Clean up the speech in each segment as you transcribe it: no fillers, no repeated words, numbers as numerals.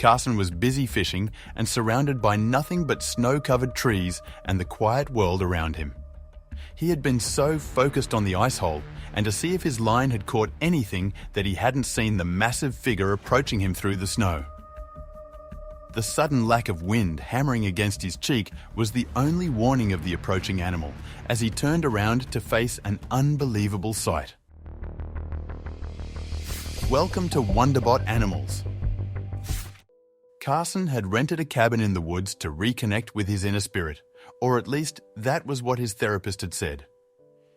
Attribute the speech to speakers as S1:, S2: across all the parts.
S1: Carson was busy fishing and surrounded by nothing but snow-covered trees and the quiet world around him. He had been so focused on the ice hole and to see if his line had caught anything that he hadn't seen the massive figure approaching him through the snow. The sudden lack of wind hammering against his cheek was the only warning of the approaching animal as he turned around to face an unbelievable sight. Welcome to Wonderbot Animals. Carson had rented a cabin in the woods to reconnect with his inner spirit, or at least that was what his therapist had said.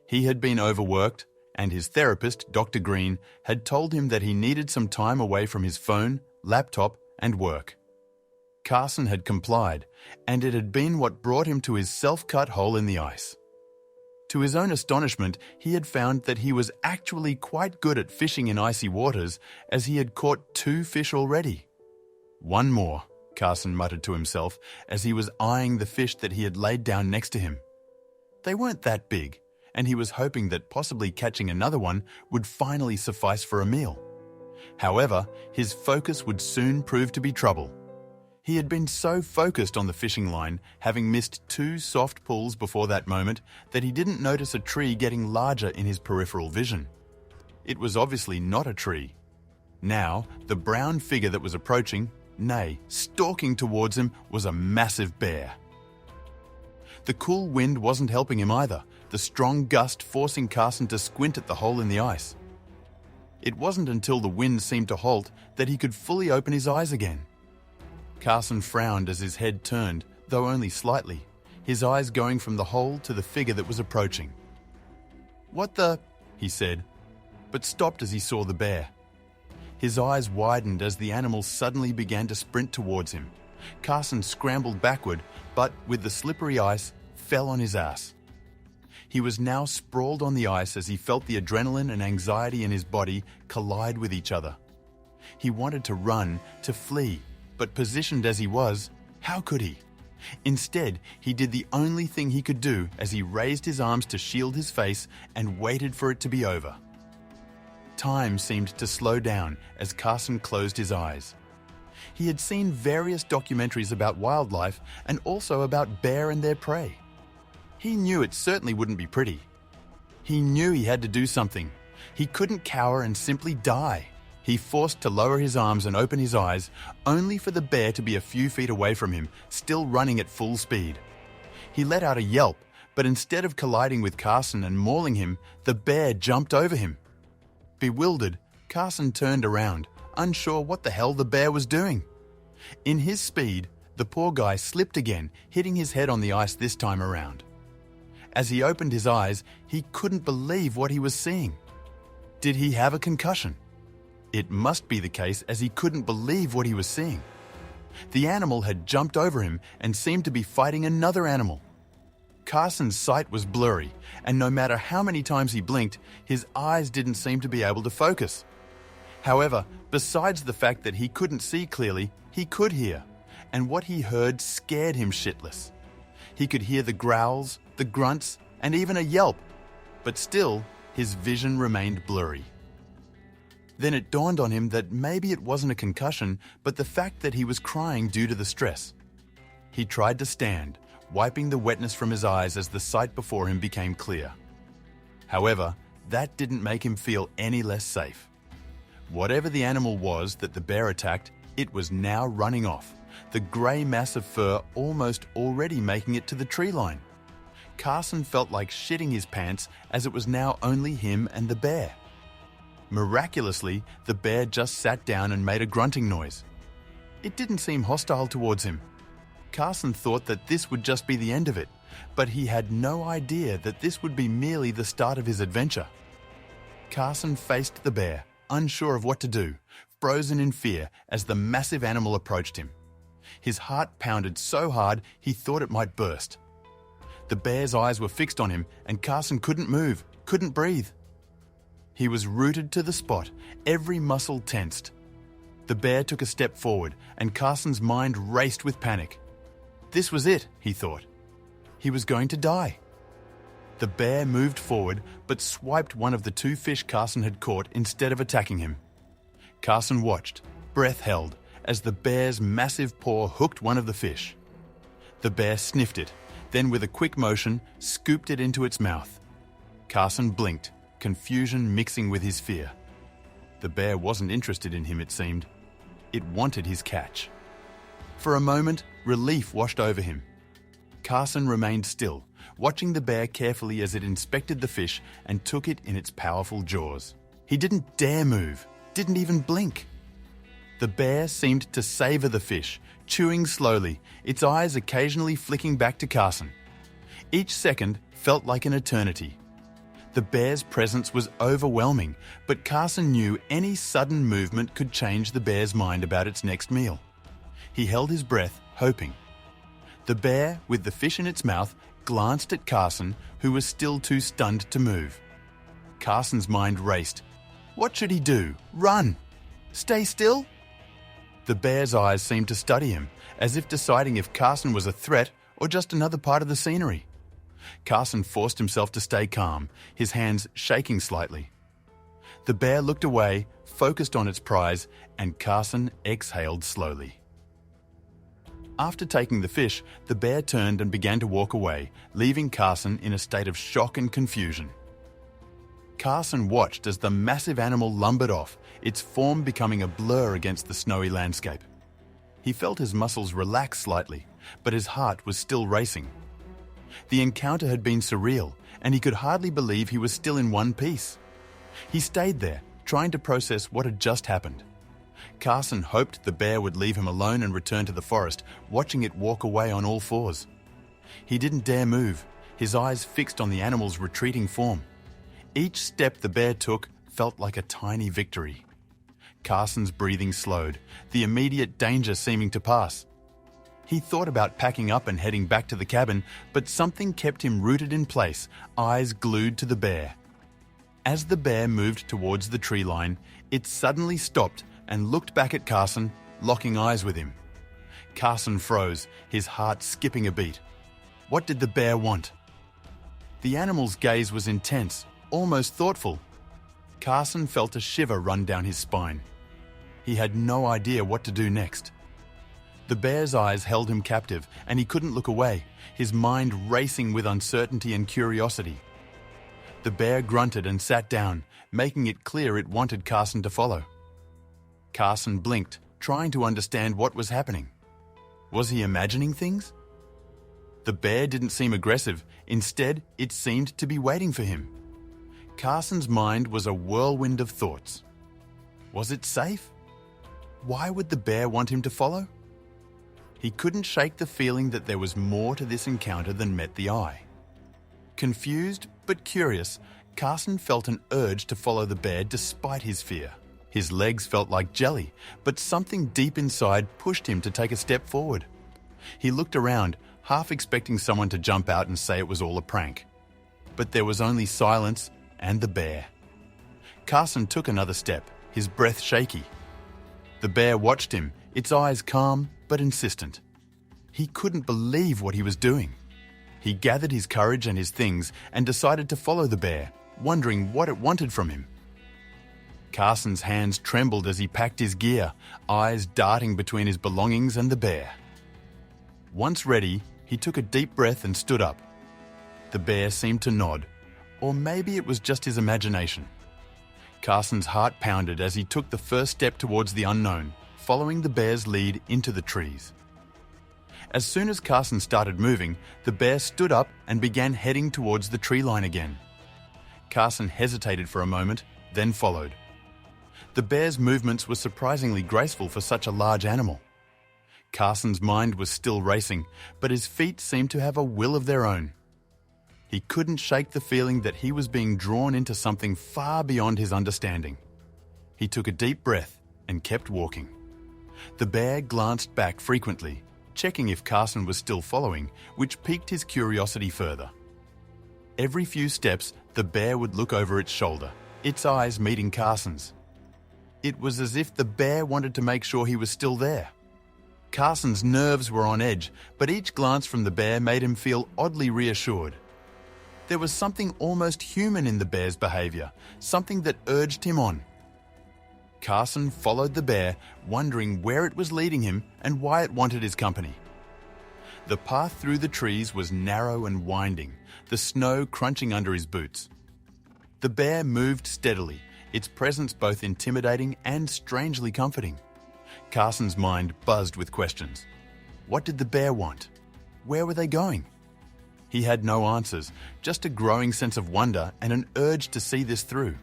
S1: He had been overworked, and his therapist, Dr. Green, had told him that he needed some time away from his phone, laptop, and work. Carson had complied, and it had been what brought him to his self-cut hole in the ice. To his own astonishment, he had found that he was actually quite good at fishing in icy waters, as he had caught 2 fish already. "One more," Carson muttered to himself as he was eyeing the fish that he had laid down next to him. They weren't that big, and he was hoping that possibly catching another one would finally suffice for a meal. However, his focus would soon prove to be trouble. He had been so focused on the fishing line, having missed 2 soft pulls before that moment, that he didn't notice a tree getting larger in his peripheral vision. It was obviously not a tree. Now, the brown figure that was approaching, nay, stalking towards him, was a massive bear. The cool wind wasn't helping him either, the strong gust forcing Carson to squint at the hole in the ice. It wasn't until the wind seemed to halt that he could fully open his eyes again. Carson frowned as his head turned, though only slightly, his eyes going from the hole to the figure that was approaching. "What the?" he said, but stopped as he saw the bear. His eyes widened as the animal suddenly began to sprint towards him. Carson scrambled backward, but with the slippery ice, fell on his ass. He was now sprawled on the ice as he felt the adrenaline and anxiety in his body collide with each other. He wanted to run, to flee, but positioned as he was, how could he? Instead, he did the only thing he could do as he raised his arms to shield his face and waited for it to be over. Time seemed to slow down as Carson closed his eyes. He had seen various documentaries about wildlife and also about bear and their prey. He knew it certainly wouldn't be pretty. He knew he had to do something. He couldn't cower and simply die. He forced to lower his arms and open his eyes, only for the bear to be a few feet away from him, still running at full speed. He let out a yelp, but instead of colliding with Carson and mauling him, the bear jumped over him. Bewildered, Carson turned around, unsure what the hell the bear was doing. In his speed, the poor guy slipped again, hitting his head on the ice this time around. As he opened his eyes, he couldn't believe what he was seeing. Did he have a concussion? It must be the case, as he couldn't believe what he was seeing. The animal had jumped over him and seemed to be fighting another animal. Carson's sight was blurry, and no matter how many times he blinked, his eyes didn't seem to be able to focus. However, besides the fact that he couldn't see clearly, he could hear, and what he heard scared him shitless. He could hear the growls, the grunts, and even a yelp, but still, his vision remained blurry. Then it dawned on him that maybe it wasn't a concussion, but the fact that he was crying due to the stress. He tried to stand, wiping the wetness from his eyes as the sight before him became clear. However, that didn't make him feel any less safe. Whatever the animal was that the bear attacked, it was now running off, the grey mass of fur almost already making it to the tree line. Carson felt like shitting his pants as it was now only him and the bear. Miraculously, the bear just sat down and made a grunting noise. It didn't seem hostile towards him. Carson thought that this would just be the end of it, but he had no idea that this would be merely the start of his adventure. Carson faced the bear, unsure of what to do, frozen in fear as the massive animal approached him. His heart pounded so hard he thought it might burst. The bear's eyes were fixed on him, and Carson couldn't move, couldn't breathe. He was rooted to the spot, every muscle tensed. The bear took a step forward, and Carson's mind raced with panic. This was it, he thought. He was going to die. The bear moved forward, but swiped one of the 2 fish Carson had caught instead of attacking him. Carson watched, breath held, as the bear's massive paw hooked one of the fish. The bear sniffed it, then with a quick motion, scooped it into its mouth. Carson blinked, confusion mixing with his fear. The bear wasn't interested in him, it seemed. It wanted his catch. For a moment, relief washed over him. Carson remained still, watching the bear carefully as it inspected the fish and took it in its powerful jaws. He didn't dare move, didn't even blink. The bear seemed to savor the fish, chewing slowly, its eyes occasionally flicking back to Carson. Each second felt like an eternity. The bear's presence was overwhelming, but Carson knew any sudden movement could change the bear's mind about its next meal. He held his breath, hoping. The bear, with the fish in its mouth, glanced at Carson, who was still too stunned to move. Carson's mind raced. What should he do? Run? Stay still? The bear's eyes seemed to study him, as if deciding if Carson was a threat or just another part of the scenery. Carson forced himself to stay calm, his hands shaking slightly. The bear looked away, focused on its prize, and Carson exhaled slowly. After taking the fish, the bear turned and began to walk away, leaving Carson in a state of shock and confusion. Carson watched as the massive animal lumbered off, its form becoming a blur against the snowy landscape. He felt his muscles relax slightly, but his heart was still racing. The encounter had been surreal, and he could hardly believe he was still in one piece. He stayed there, trying to process what had just happened. Carson hoped the bear would leave him alone and return to the forest, watching it walk away on all fours. He didn't dare move, his eyes fixed on the animal's retreating form. Each step the bear took felt like a tiny victory. Carson's breathing slowed, the immediate danger seeming to pass. He thought about packing up and heading back to the cabin, but something kept him rooted in place, eyes glued to the bear. As the bear moved towards the tree line, it suddenly stopped and looked back at Carson, locking eyes with him. Carson froze, his heart skipping a beat. What did the bear want? The animal's gaze was intense, almost thoughtful. Carson felt a shiver run down his spine. He had no idea what to do next. The bear's eyes held him captive, and he couldn't look away, his mind racing with uncertainty and curiosity. The bear grunted and sat down, making it clear it wanted Carson to follow. Carson blinked, trying to understand what was happening. Was he imagining things? The bear didn't seem aggressive. Instead, it seemed to be waiting for him. Carson's mind was a whirlwind of thoughts. Was it safe? Why would the bear want him to follow? He couldn't shake the feeling that there was more to this encounter than met the eye. Confused but curious, Carson felt an urge to follow the bear despite his fear. His legs felt like jelly, but something deep inside pushed him to take a step forward. He looked around, half expecting someone to jump out and say it was all a prank. But there was only silence and the bear. Carson took another step, his breath shaky. The bear watched him, its eyes calm but insistent. He couldn't believe what he was doing. He gathered his courage and his things and decided to follow the bear, wondering what it wanted from him. Carson's hands trembled as he packed his gear, eyes darting between his belongings and the bear. Once ready, he took a deep breath and stood up. The bear seemed to nod, or maybe it was just his imagination. Carson's heart pounded as he took the first step towards the unknown, following the bear's lead into the trees. As soon as Carson started moving, the bear stood up and began heading towards the tree line again. Carson hesitated for a moment, then followed. The bear's movements were surprisingly graceful for such a large animal. Carson's mind was still racing, but his feet seemed to have a will of their own. He couldn't shake the feeling that he was being drawn into something far beyond his understanding. He took a deep breath and kept walking. The bear glanced back frequently, checking if Carson was still following, which piqued his curiosity further. Every few steps, the bear would look over its shoulder, its eyes meeting Carson's. It was as if the bear wanted to make sure he was still there. Carson's nerves were on edge, but each glance from the bear made him feel oddly reassured. There was something almost human in the bear's behavior, something that urged him on. Carson followed the bear, wondering where it was leading him and why it wanted his company. The path through the trees was narrow and winding, the snow crunching under his boots. The bear moved steadily, its presence both intimidating and strangely comforting. Carson's mind buzzed with questions. What did the bear want? Where were they going? He had no answers, just a growing sense of wonder and an urge to see this through.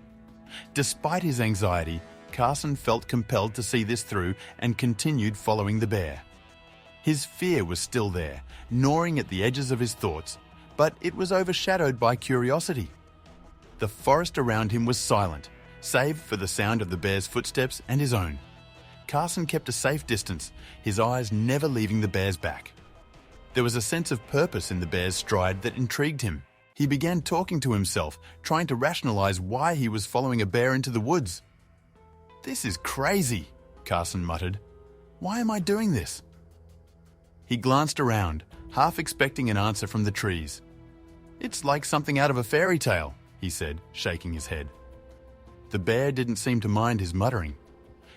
S1: Despite his anxiety, Carson felt compelled to see this through and continued following the bear. His fear was still there, gnawing at the edges of his thoughts, but it was overshadowed by curiosity. The forest around him was silent, save for the sound of the bear's footsteps and his own. Carson kept a safe distance, his eyes never leaving the bear's back. There was a sense of purpose in the bear's stride that intrigued him. He began talking to himself, trying to rationalize why he was following a bear into the woods. "This is crazy," Carson muttered. "Why am I doing this?" He glanced around, half expecting an answer from the trees. "It's like something out of a fairy tale," he said, shaking his head. The bear didn't seem to mind his muttering.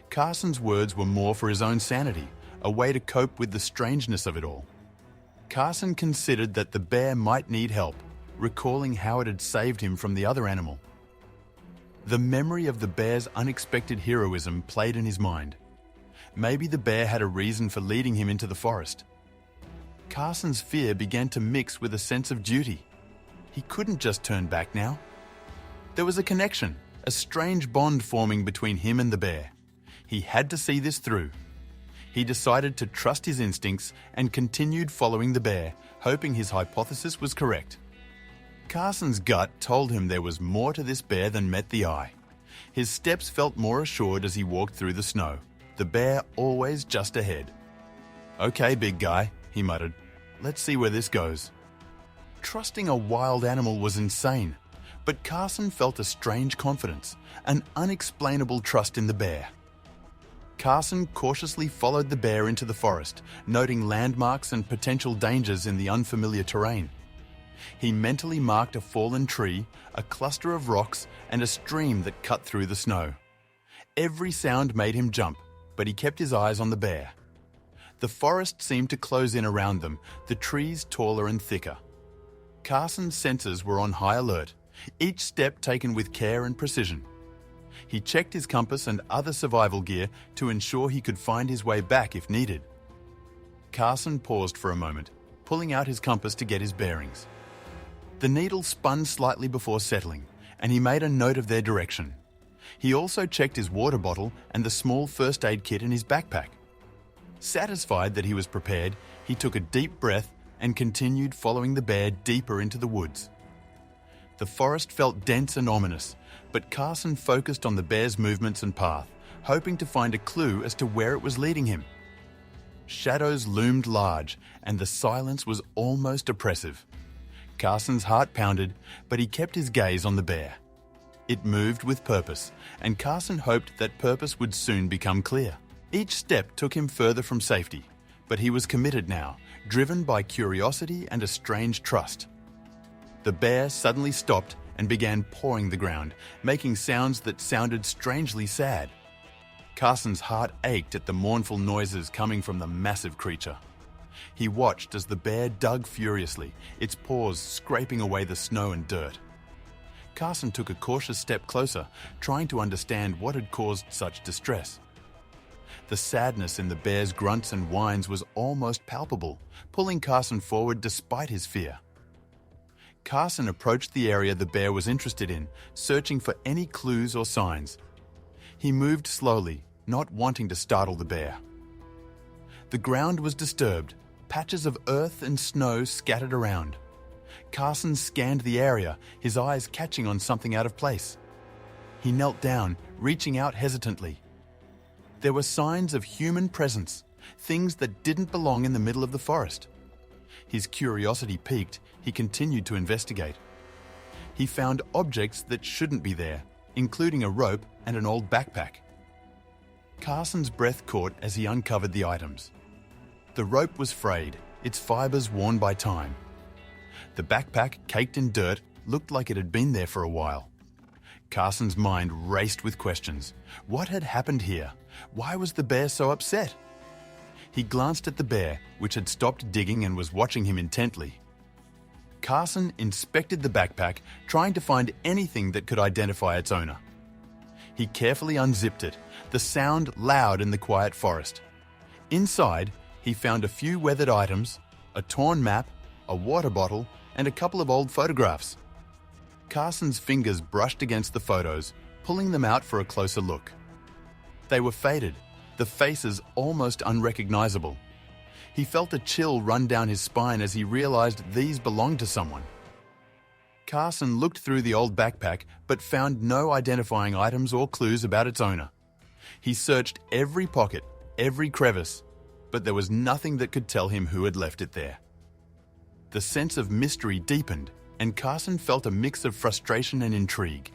S1: Carson's words were more for his own sanity, a way to cope with the strangeness of it all. Carson considered that the bear might need help, recalling how it had saved him from the other animal. The memory of the bear's unexpected heroism played in his mind. Maybe the bear had a reason for leading him into the forest. Carson's fear began to mix with a sense of duty. He couldn't just turn back now. There was a connection, a strange bond forming between him and the bear. He had to see this through. He decided to trust his instincts and continued following the bear, hoping his hypothesis was correct. Carson's gut told him there was more to this bear than met the eye. His steps felt more assured as he walked through the snow, the bear always just ahead. "Okay, big guy," he muttered. "Let's see where this goes." Trusting a wild animal was insane, but Carson felt a strange confidence, an unexplainable trust in the bear. Carson cautiously followed the bear into the forest, noting landmarks and potential dangers in the unfamiliar terrain. He mentally marked a fallen tree, a cluster of rocks, and a stream that cut through the snow. Every sound made him jump, but he kept his eyes on the bear. The forest seemed to close in around them, the trees taller and thicker. Carson's senses were on high alert, each step taken with care and precision. He checked his compass and other survival gear to ensure he could find his way back if needed. Carson paused for a moment, pulling out his compass to get his bearings. The needle spun slightly before settling, and he made a note of their direction. He also checked his water bottle and the small first aid kit in his backpack. Satisfied that he was prepared, he took a deep breath and continued following the bear deeper into the woods. The forest felt dense and ominous, but Carson focused on the bear's movements and path, hoping to find a clue as to where it was leading him. Shadows loomed large, and the silence was almost oppressive. Carson's heart pounded, but he kept his gaze on the bear. It moved with purpose, and Carson hoped that purpose would soon become clear. Each step took him further from safety, but he was committed now, driven by curiosity and a strange trust. The bear suddenly stopped and began pawing the ground, making sounds that sounded strangely sad. Carson's heart ached at the mournful noises coming from the massive creature. He watched as the bear dug furiously, its paws scraping away the snow and dirt. Carson took a cautious step closer, trying to understand what had caused such distress. The sadness in the bear's grunts and whines was almost palpable, pulling Carson forward despite his fear. Carson approached the area the bear was interested in, searching for any clues or signs. He moved slowly, not wanting to startle the bear. The ground was disturbed, patches of earth and snow scattered around. Carson scanned the area, his eyes catching on something out of place. He knelt down, reaching out hesitantly. There were signs of human presence, things that didn't belong in the middle of the forest. His curiosity piqued, he continued to investigate. He found objects that shouldn't be there, including a rope and an old backpack. Carson's breath caught as he uncovered the items. The rope was frayed, its fibers worn by time. The backpack, caked in dirt, looked like it had been there for a while. Carson's mind raced with questions. What had happened here? Why was the bear so upset? He glanced at the bear, which had stopped digging and was watching him intently. Carson inspected the backpack, trying to find anything that could identify its owner. He carefully unzipped it, the sound loud in the quiet forest. Inside, he found a few weathered items, a torn map, a water bottle, and a couple of old photographs. Carson's fingers brushed against the photos, pulling them out for a closer look. They were faded, the faces almost unrecognizable. He felt a chill run down his spine as he realized these belonged to someone. Carson looked through the old backpack but found no identifying items or clues about its owner. He searched every pocket, every crevice, but there was nothing that could tell him who had left it there. The sense of mystery deepened, and Carson felt a mix of frustration and intrigue.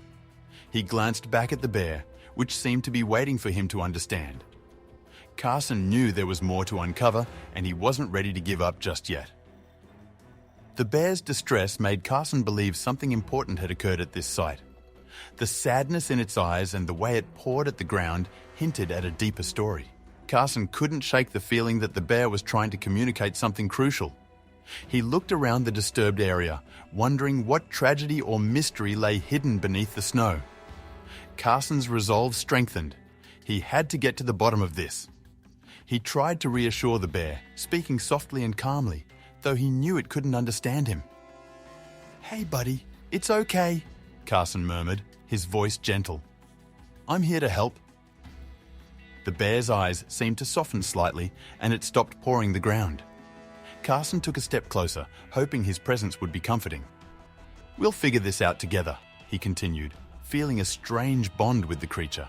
S1: He glanced back at the bear, which seemed to be waiting for him to understand. Carson knew there was more to uncover, and he wasn't ready to give up just yet. The bear's distress made Carson believe something important had occurred at this site. The sadness in its eyes and the way it pawed at the ground hinted at a deeper story. Carson couldn't shake the feeling that the bear was trying to communicate something crucial. He looked around the disturbed area, wondering what tragedy or mystery lay hidden beneath the snow. Carson's resolve strengthened. He had to get to the bottom of this. He tried to reassure the bear, speaking softly and calmly, though he knew it couldn't understand him. "Hey, buddy, it's okay," Carson murmured, his voice gentle. "I'm here to help." The bear's eyes seemed to soften slightly, and it stopped pawing the ground. Carson took a step closer, hoping his presence would be comforting. "We'll figure this out together," he continued, feeling a strange bond with the creature.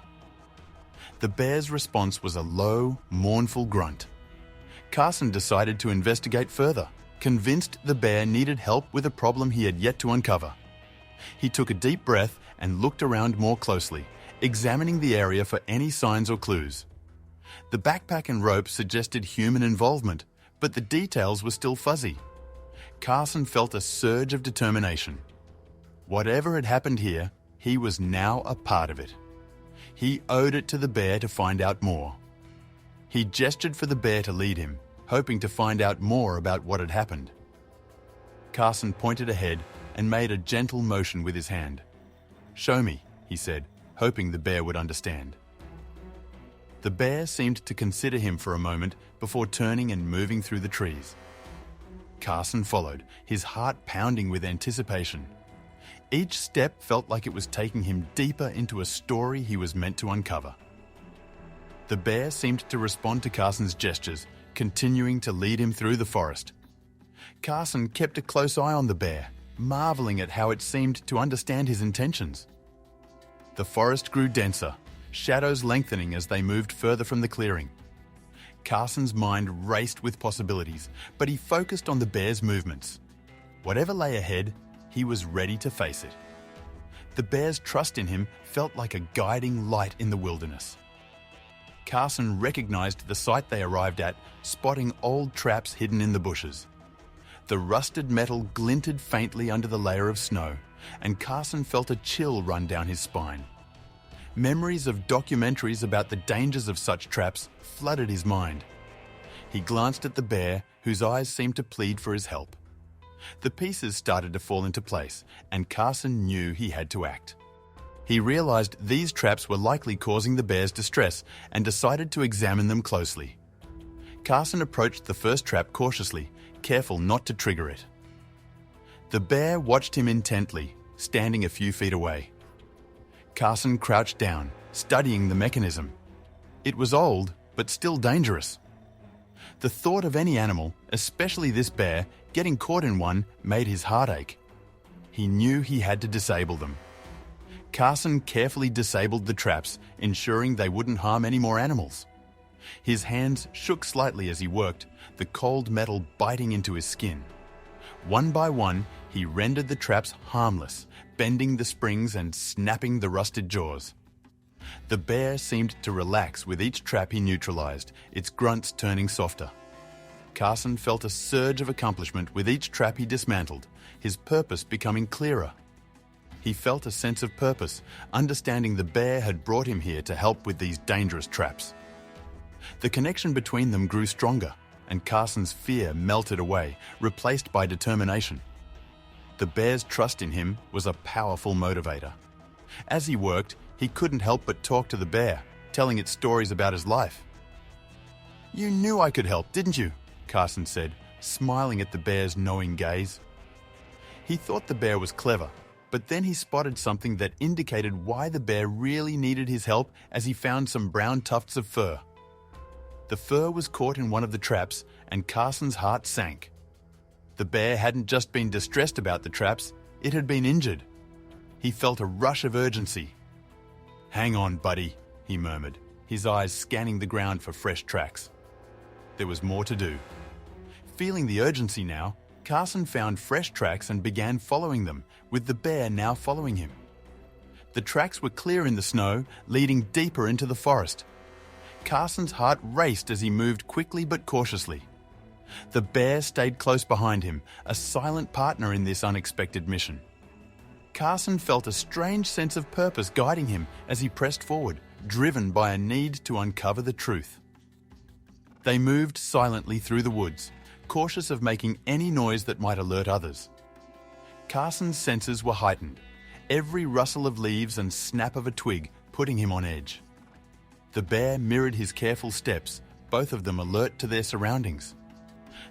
S1: The bear's response was a low, mournful grunt. Carson decided to investigate further, convinced the bear needed help with a problem he had yet to uncover. He took a deep breath and looked around more closely, examining the area for any signs or clues. The backpack and rope suggested human involvement, but the details were still fuzzy. Carson felt a surge of determination. Whatever had happened here, he was now a part of it. He owed it to the bear to find out more. He gestured for the bear to lead him, hoping to find out more about what had happened. Carson pointed ahead and made a gentle motion with his hand. "Show me," he said, hoping the bear would understand. The bear seemed to consider him for a moment before turning and moving through the trees. Carson followed, his heart pounding with anticipation. Each step felt like it was taking him deeper into a story he was meant to uncover. The bear seemed to respond to Carson's gestures, continuing to lead him through the forest. Carson kept a close eye on the bear, marveling at how it seemed to understand his intentions. The forest grew denser, shadows lengthening as they moved further from the clearing. Carson's mind raced with possibilities, but he focused on the bear's movements. Whatever lay ahead, he was ready to face it. The bear's trust in him felt like a guiding light in the wilderness. Carson recognized the site they arrived at, spotting old traps hidden in the bushes. The rusted metal glinted faintly under the layer of snow, and Carson felt a chill run down his spine. Memories of documentaries about the dangers of such traps flooded his mind. He glanced at the bear, whose eyes seemed to plead for his help. The pieces started to fall into place, and Carson knew he had to act. He realized these traps were likely causing the bear's distress and decided to examine them closely. Carson approached the first trap cautiously, careful not to trigger it. The bear watched him intently, standing a few feet away. Carson crouched down, studying the mechanism. It was old, but still dangerous. The thought of any animal, especially this bear, getting caught in one made his heart ache. He knew he had to disable them. Carson carefully disabled the traps, ensuring they wouldn't harm any more animals. His hands shook slightly as he worked, the cold metal biting into his skin. One by one, he rendered the traps harmless, bending the springs and snapping the rusted jaws. The bear seemed to relax with each trap he neutralized, its grunts turning softer. Carson felt a surge of accomplishment with each trap he dismantled, his purpose becoming clearer. He felt a sense of purpose, understanding the bear had brought him here to help with these dangerous traps. The connection between them grew stronger, and Carson's fear melted away, replaced by determination. The bear's trust in him was a powerful motivator. As he worked, he couldn't help but talk to the bear, telling it stories about his life. "You knew I could help, didn't you?" Carson said, smiling at the bear's knowing gaze. He thought the bear was clever, but then he spotted something that indicated why the bear really needed his help as he found some brown tufts of fur. The fur was caught in one of the traps, and Carson's heart sank. The bear hadn't just been distressed about the traps, it had been injured. He felt a rush of urgency. "Hang on, buddy," he murmured, his eyes scanning the ground for fresh tracks. There was more to do. Feeling the urgency now, Carson found fresh tracks and began following them, with the bear now following him. The tracks were clear in the snow, leading deeper into the forest. Carson's heart raced as he moved quickly but cautiously. The bear stayed close behind him, a silent partner in this unexpected mission. Carson felt a strange sense of purpose guiding him as he pressed forward, driven by a need to uncover the truth. They moved silently through the woods, cautious of making any noise that might alert others. Carson's senses were heightened, every rustle of leaves and snap of a twig putting him on edge. The bear mirrored his careful steps, both of them alert to their surroundings.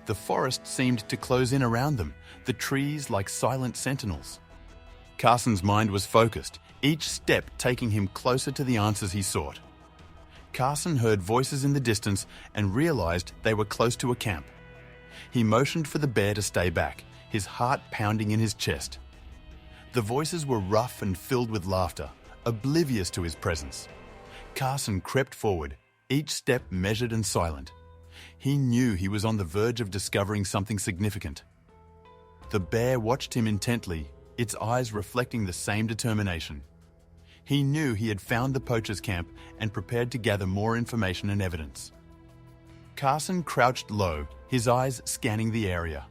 S1: The forest seemed to close in around them, the trees like silent sentinels. Carson's mind was focused, each step taking him closer to the answers he sought. Carson heard voices in the distance and realized they were close to a camp. He motioned for the bear to stay back, his heart pounding in his chest. The voices were rough and filled with laughter, oblivious to his presence. Carson crept forward, each step measured and silent. He knew he was on the verge of discovering something significant. The bear watched him intently, its eyes reflecting the same determination. He knew he had found the poacher's camp and prepared to gather more information and evidence. Carson crouched low, his eyes scanning the area.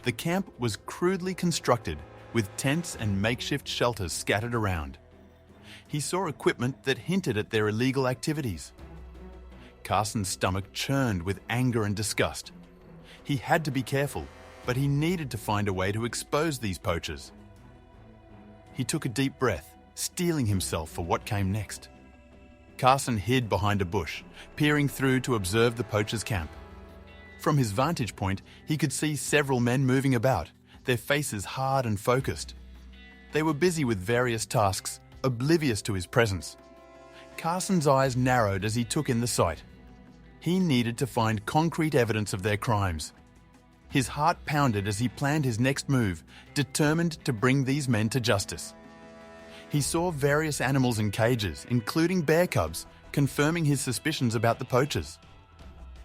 S1: The camp was crudely constructed, with tents and makeshift shelters scattered around. He saw equipment that hinted at their illegal activities. Carson's stomach churned with anger and disgust. He had to be careful, but he needed to find a way to expose these poachers. He took a deep breath, steeling himself for what came next. Carson hid behind a bush, peering through to observe the poachers' camp. From his vantage point, he could see several men moving about, their faces hard and focused. They were busy with various tasks, oblivious to his presence. Carson's eyes narrowed as he took in the sight. He needed to find concrete evidence of their crimes. His heart pounded as he planned his next move, determined to bring these men to justice. He saw various animals in cages, including bear cubs, confirming his suspicions about the poachers.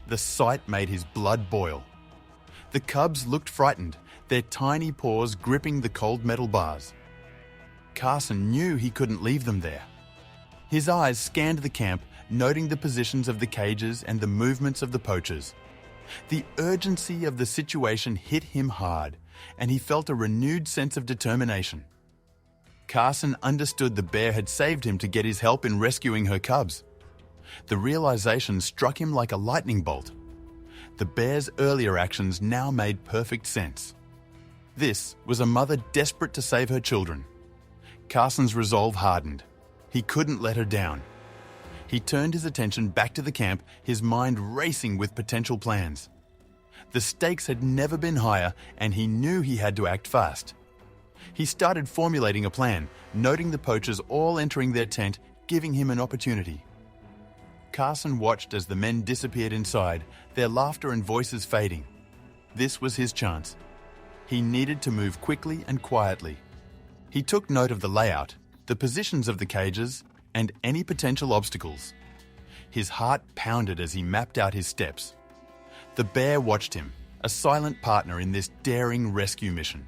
S1: The sight made his blood boil. The cubs looked frightened, their tiny paws gripping the cold metal bars. Carson knew he couldn't leave them there. His eyes scanned the camp, noting the positions of the cages and the movements of the poachers. The urgency of the situation hit him hard, and he felt a renewed sense of determination. Carson understood the bear had saved him to get his help in rescuing her cubs. The realization struck him like a lightning bolt. The bear's earlier actions now made perfect sense. This was a mother desperate to save her children. Carson's resolve hardened. He couldn't let her down. He turned his attention back to the camp, his mind racing with potential plans. The stakes had never been higher, and he knew he had to act fast. He started formulating a plan, noting the poachers all entering their tent, giving him an opportunity. Carson watched as the men disappeared inside, their laughter and voices fading. This was his chance. He needed to move quickly and quietly. He took note of the layout, the positions of the cages, and any potential obstacles. His heart pounded as he mapped out his steps. The bear watched him, a silent partner in this daring rescue mission.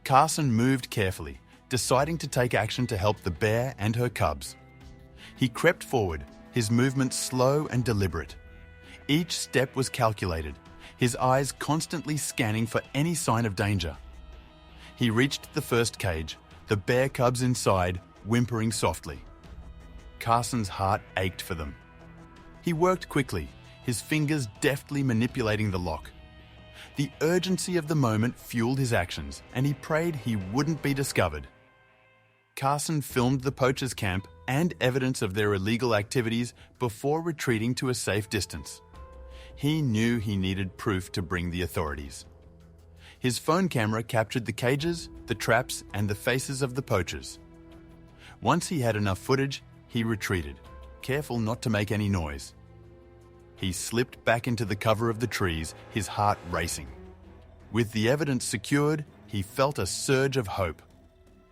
S1: Carson moved carefully, deciding to take action to help the bear and her cubs. He crept forward, his movements slow and deliberate. Each step was calculated, his eyes constantly scanning for any sign of danger. He reached the first cage, the bear cubs inside whimpering softly. Carson's heart ached for them. He worked quickly, his fingers deftly manipulating the lock. The urgency of the moment fueled his actions, and he prayed he wouldn't be discovered. Carson filmed the poachers' camp and evidence of their illegal activities before retreating to a safe distance. He knew he needed proof to bring the authorities. His phone camera captured the cages, the traps, and the faces of the poachers. Once he had enough footage, he retreated, careful not to make any noise. He slipped back into the cover of the trees, his heart racing. With the evidence secured, he felt a surge of hope.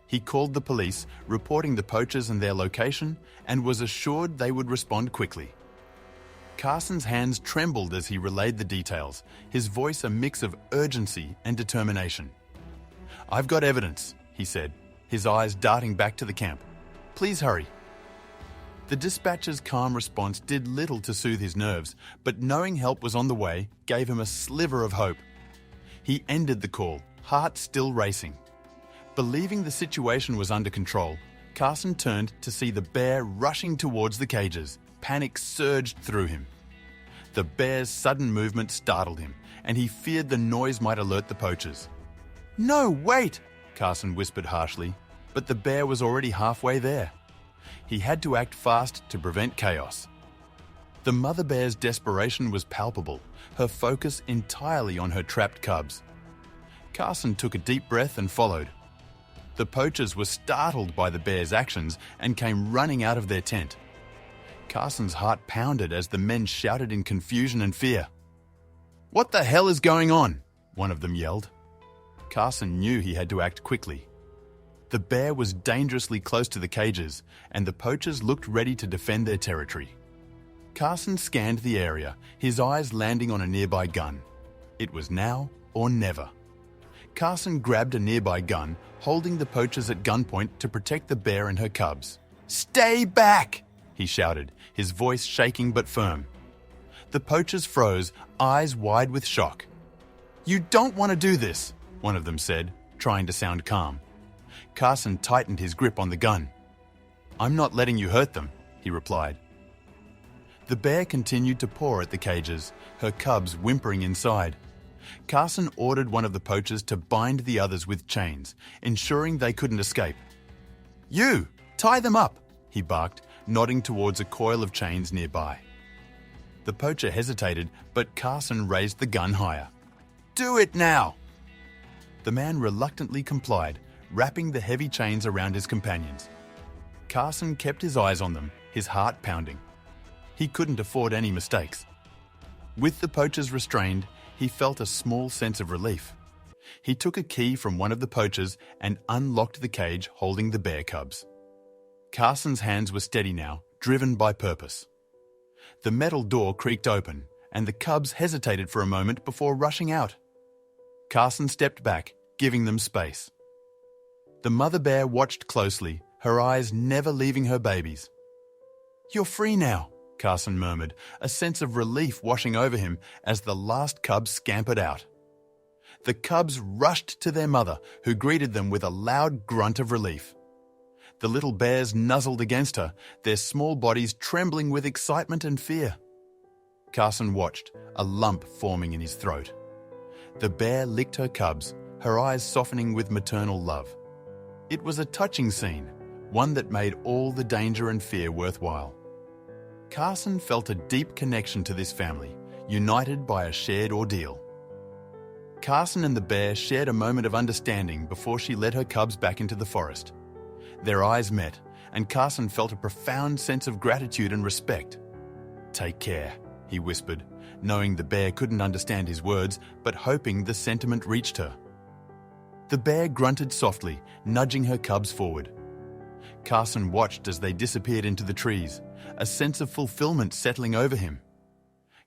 S1: He called the police, reporting the poachers and their location, and was assured they would respond quickly. Carson's hands trembled as he relayed the details, his voice a mix of urgency and determination. "I've got evidence," he said, his eyes darting back to the camp. "Please hurry." The dispatcher's calm response did little to soothe his nerves, but knowing help was on the way gave him a sliver of hope. He ended the call, heart still racing. Believing the situation was under control, Carson turned to see the bear rushing towards the cages. Panic surged through him. The bear's sudden movement startled him, and he feared the noise might alert the poachers. "No, wait!" Carson whispered harshly, but the bear was already halfway there. He had to act fast to prevent chaos. The mother bear's desperation was palpable, her focus entirely on her trapped cubs. Carson took a deep breath and followed. The poachers were startled by the bear's actions and came running out of their tent. Carson's heart pounded as the men shouted in confusion and fear. "What the hell is going on?" one of them yelled. Carson knew he had to act quickly. The bear was dangerously close to the cages, and the poachers looked ready to defend their territory. Carson scanned the area, his eyes landing on a nearby gun. It was now or never. Carson grabbed a nearby gun, holding the poachers at gunpoint to protect the bear and her cubs. "Stay back!" he shouted, his voice shaking but firm. The poachers froze, eyes wide with shock. "You don't want to do this," one of them said, trying to sound calm. Carson tightened his grip on the gun. "I'm not letting you hurt them," he replied. The bear continued to paw at the cages, her cubs whimpering inside. Carson ordered one of the poachers to bind the others with chains, ensuring they couldn't escape. "You! Tie them up!" he barked, nodding towards a coil of chains nearby. The poacher hesitated, but Carson raised the gun higher. "Do it now!" The man reluctantly complied, wrapping the heavy chains around his companions. Carson kept his eyes on them, his heart pounding. He couldn't afford any mistakes. With the poachers restrained, he felt a small sense of relief. He took a key from one of the poachers and unlocked the cage holding the bear cubs. Carson's hands were steady now, driven by purpose. The metal door creaked open, and the cubs hesitated for a moment before rushing out. Carson stepped back, giving them space. The mother bear watched closely, her eyes never leaving her babies. "You're free now," Carson murmured, a sense of relief washing over him as the last cub scampered out. The cubs rushed to their mother, who greeted them with a loud grunt of relief. The little bears nuzzled against her, their small bodies trembling with excitement and fear. Carson watched, a lump forming in his throat. The bear licked her cubs, her eyes softening with maternal love. It was a touching scene, one that made all the danger and fear worthwhile. Carson felt a deep connection to this family, united by a shared ordeal. Carson and the bear shared a moment of understanding before she led her cubs back into the forest. Their eyes met, and Carson felt a profound sense of gratitude and respect. "Take care," he whispered, knowing the bear couldn't understand his words, but hoping the sentiment reached her. The bear grunted softly, nudging her cubs forward. Carson watched as they disappeared into the trees, a sense of fulfillment settling over him.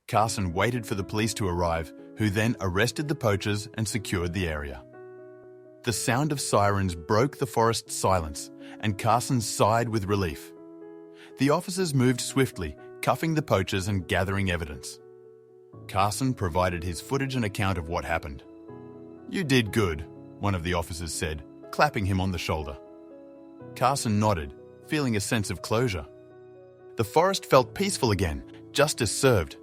S1: Carson waited for the police to arrive, who then arrested the poachers and secured the area. The sound of sirens broke the forest's silence, and Carson sighed with relief. The officers moved swiftly, cuffing the poachers and gathering evidence. Carson provided his footage and account of what happened. "You did good," one of the officers said, clapping him on the shoulder. Carson nodded, feeling a sense of closure. The forest felt peaceful again, justice served.